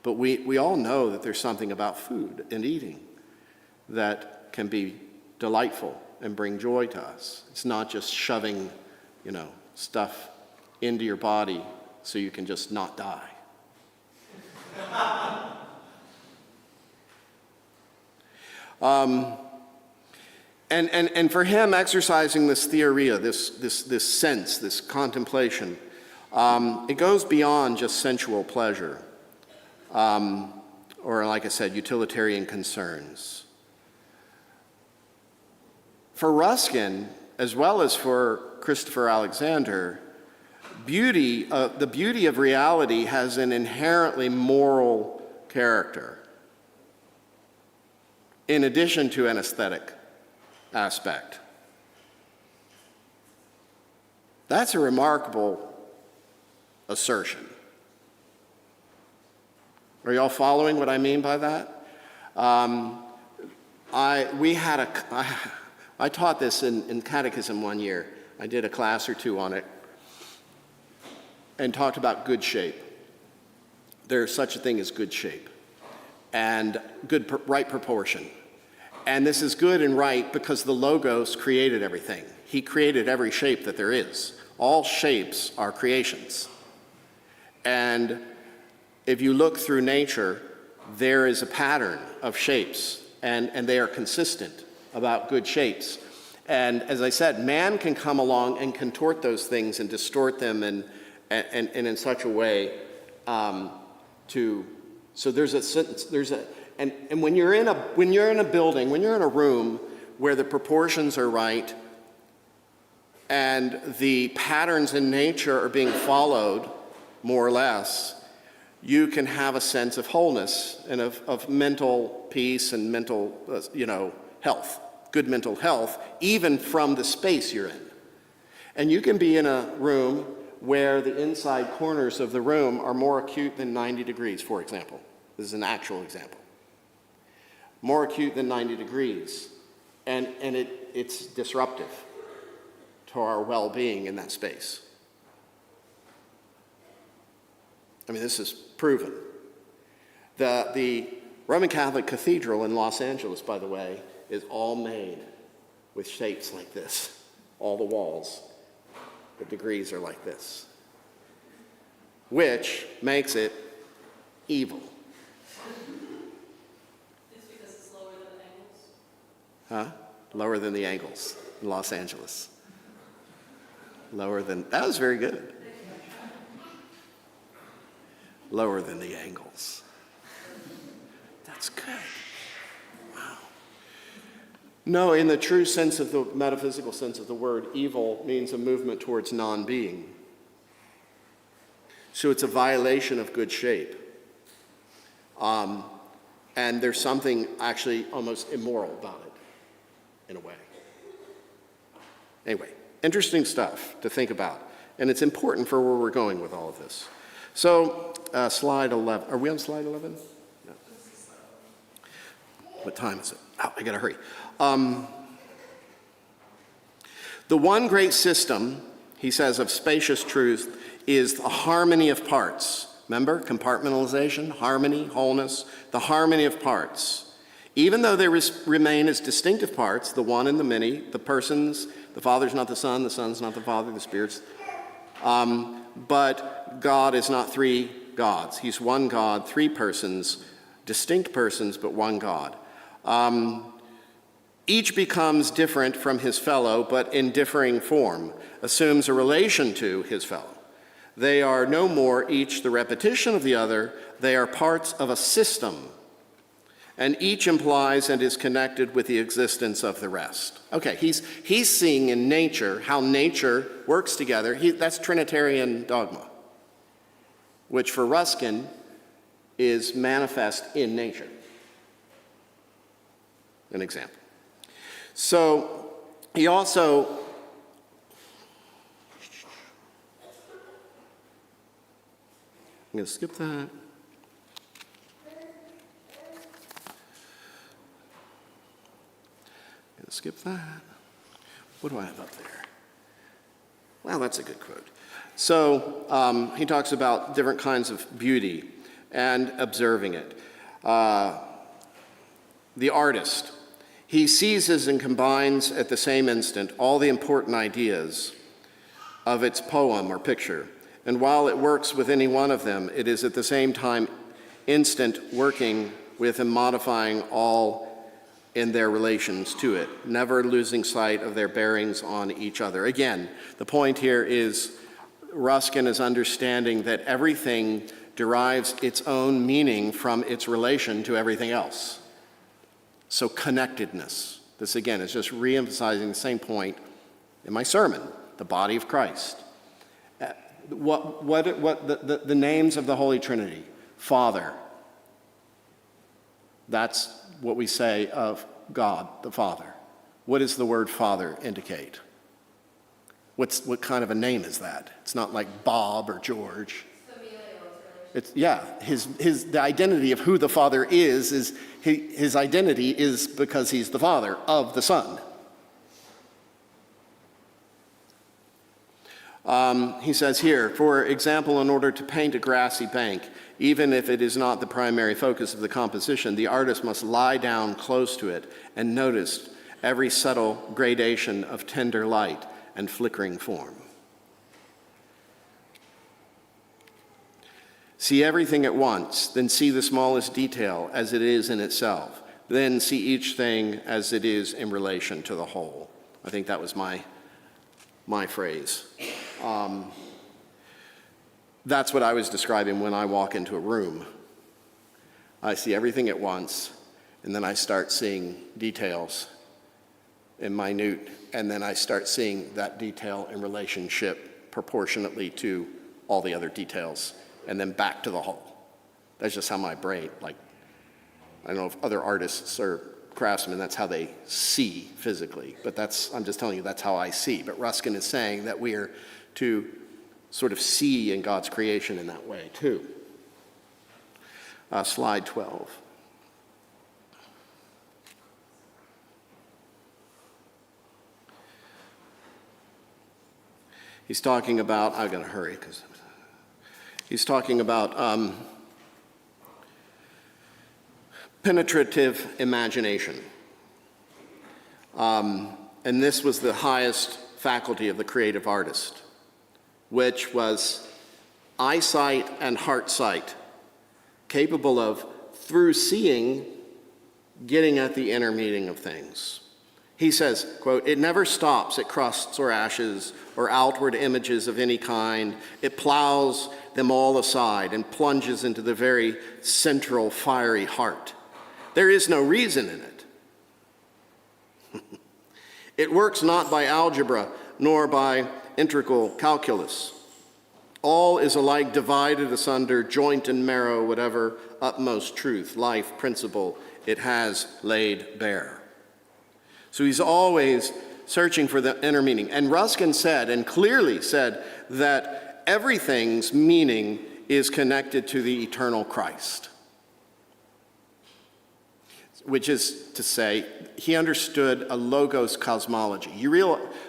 But we all know that there's something about food and eating that can be delightful and bring joy to us. It's not just shoving, stuff into your body so you can just not die. And for him, exercising this theoria, this sense, this contemplation, it goes beyond just sensual pleasure, or like I said, utilitarian concerns. For Ruskin, as well as for Christopher Alexander, the beauty of reality has an inherently moral character, in addition to an aesthetic aspect. That's a remarkable assertion. Are y'all following what I mean by that? I taught this in catechism one year. I did a class or two on it and talked about good shape. There's such a thing as good shape and right proportion. And this is good and right because the Logos created everything. He created every shape that there is. All shapes are creations. And if you look through nature, there is a pattern of shapes, and they are consistent about good shapes. And as I said, man can come along and contort those things and distort them and in such a way so and when you're in a building, when you're in a room where the proportions are right and the patterns in nature are being followed, more or less, you can have a sense of wholeness and of mental peace and mental, health, good mental health, even from the space you're in. And you can be in a room where the inside corners of the room are more acute than 90 degrees, for example. This is an actual example. More acute than 90 degrees. And it's disruptive to our well-being in that space. I mean, this is proven. The Roman Catholic Cathedral in Los Angeles, by the way, is all made with shapes like this. All the walls, the degrees are like this, which makes it evil. It's because it's lower than the angles? Huh? Lower than the angles in Los Angeles. That was very good. Lower than the angles. That's good. Wow. No, in the true sense of the metaphysical sense of the word, evil means a movement towards non-being. So it's a violation of good shape. And there's something actually almost immoral about it, in a way. Anyway, interesting stuff to think about. And it's important for where we're going with all of this. So, slide 11. Are we on slide 11? No. What time is it? Oh, I gotta hurry. The one great system, he says, of spacious truth is the harmony of parts. Remember, compartmentalization, harmony, wholeness, the harmony of parts. Even though they remain as distinctive parts, the one and the many, the persons, the Father's not the Son, the Son's not the Father, the Spirit's. But God is not three gods. He's one God, three persons, distinct persons, but one God. Each becomes different from his fellow, but in differing form, assumes a relation to his fellow. They are no more each the repetition of the other, they are parts of a system, and each implies and is connected with the existence of the rest. Okay, he's seeing in nature how nature works together. That's Trinitarian dogma, which for Ruskin is manifest in nature. An example. So he also, I'm going to skip that. I'm going to skip that. What do I have up there? Well, that's a good quote. So he talks about different kinds of beauty and observing it. The artist, he seizes and combines at the same instant all the important ideas of its poem or picture And while it works with any one of them, it is at the same time instant working with and modifying all in their relations to it, never losing sight of their bearings on each other. Again, the point here is Ruskin is understanding that everything derives its own meaning from its relation to everything else. So connectedness. This again is just re-emphasizing the same point in my sermon, the body of Christ. The names of the Holy Trinity? Father. That's what we say of God, the Father. What does the word Father indicate? What kind of a name is that? It's not like Bob or George. It's, the identity of who the Father is his identity is because he's the Father of the Son. He says here, for example, in order to paint a grassy bank, even if it is not the primary focus of the composition, the artist must lie down close to it and notice every subtle gradation of tender light and flickering form. See everything at once, then see the smallest detail as it is in itself. Then see each thing as it is in relation to the whole. I think that was my phrase. That's what I was describing when I walk into a room. I see everything at once, and then I start seeing details in minute, and then I start seeing that detail in relationship proportionately to all the other details, and then back to the whole. That's just how my brain, I don't know if other artists or craftsmen, that's how they see physically, but I'm just telling you that's how I see. But Ruskin is saying that we are to sort of see in God's creation in that way too. Slide 12. He's talking about, I've got to hurry because he's talking about penetrative imagination. And this was the highest faculty of the creative artist, which was eyesight and heart sight, capable of, through seeing, getting at the inner meaning of things. He says, quote, "It never stops at crusts or ashes or outward images of any kind. It plows them all aside and plunges into the very central fiery heart. There is no reason in it. It works not by algebra nor by integral calculus. All is alike divided asunder, joint and marrow, whatever utmost truth, life, principle it has laid bare." So he's always searching for the inner meaning. And Ruskin said, and clearly said, that everything's meaning is connected to the eternal Christ. Which is to say, he understood a logos cosmology.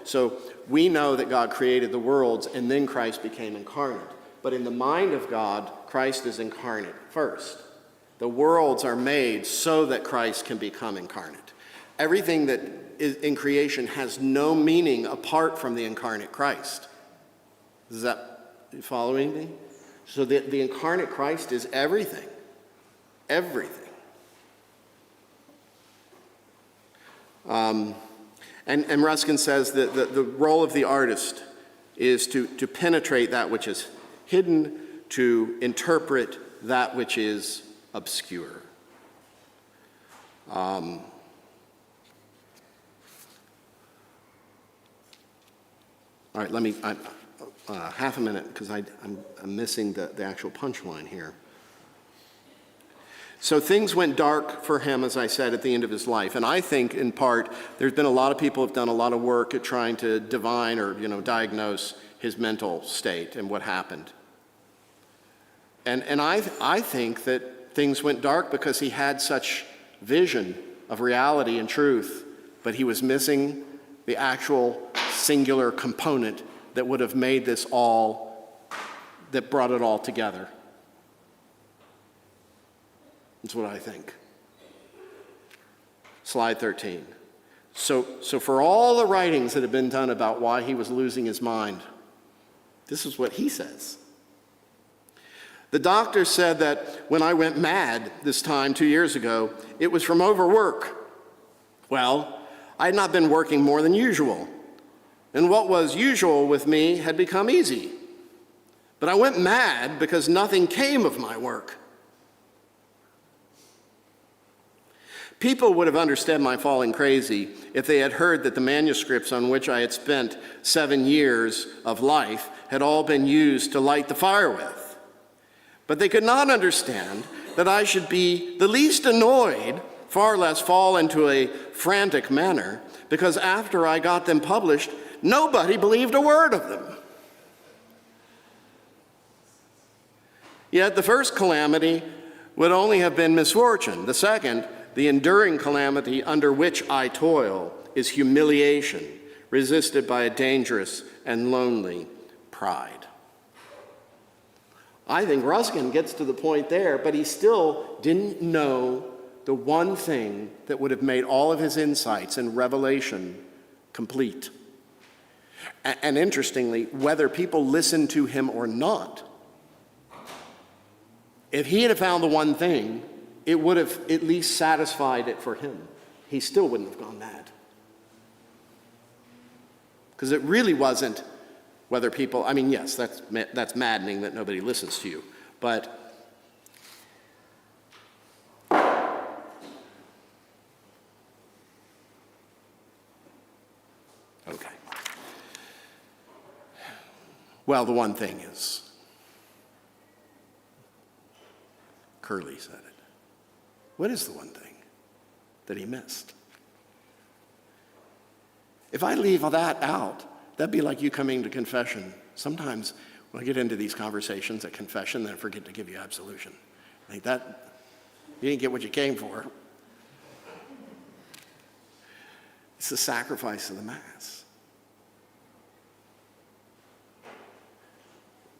So we know that God created the worlds and then Christ became incarnate. But in the mind of God, Christ is incarnate first. The worlds are made so that Christ can become incarnate. Everything that is in creation has no meaning apart from the incarnate Christ. Is that following me? So the incarnate Christ is everything. Everything. And Ruskin says that the role of the artist is to penetrate that which is hidden, to interpret that which is obscure. All right, half a minute, because I'm missing the actual punchline here. So things went dark for him, as I said, at the end of his life. And I think, in part, there's been a lot of people who have done a lot of work at trying to divine or, diagnose his mental state and what happened. And I think that things went dark because he had such vision of reality and truth, but he was missing the actual singular component that would have made this all, that brought it all together. That's what I think. Slide 13. So for all the writings that have been done about why he was losing his mind, this is what he says. The doctor said that when I went mad this time 2 years ago, it was from overwork. Well, I had not been working more than usual, and what was usual with me had become easy. But I went mad because nothing came of my work. People would have understood my falling crazy if they had heard that the manuscripts on which I had spent 7 years of life had all been used to light the fire with. But they could not understand that I should be the least annoyed, far less fall into a frantic manner, because after I got them published, nobody believed a word of them. Yet the first calamity would only have been misfortune. The second, the enduring calamity under which I toil, is humiliation, resisted by a dangerous and lonely pride. I think Ruskin gets to the point there, but he still didn't know the one thing that would have made all of his insights and revelation complete. And interestingly, whether people listened to him or not, if he had found the one thing, it would have at least satisfied it for him. He still wouldn't have gone mad. Because it really wasn't whether people, I mean, yes, that's maddening that nobody listens to you, but okay. Well, the one thing is, Curly said it. What is the one thing that he missed? If I leave that out, that'd be like you coming to confession. Sometimes when I get into these conversations at confession, then I forget to give you absolution. I think that, you didn't get what you came for. It's the sacrifice of the Mass.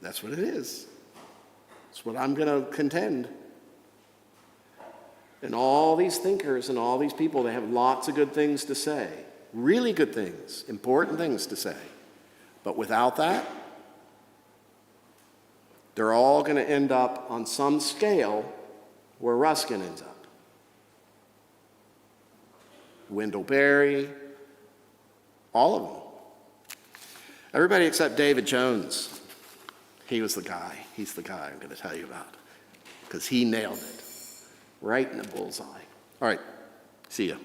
That's what it is. It's what I'm going to contend. And all these thinkers and all these people, they have lots of good things to say. Really good things, important things to say. But without that, they're all going to end up on some scale where Ruskin ends up. Wendell Berry, all of them. Everybody except David Jones. He was the guy. He's the guy I'm going to tell you about. Because he nailed it. Right in the bullseye. All right. See ya.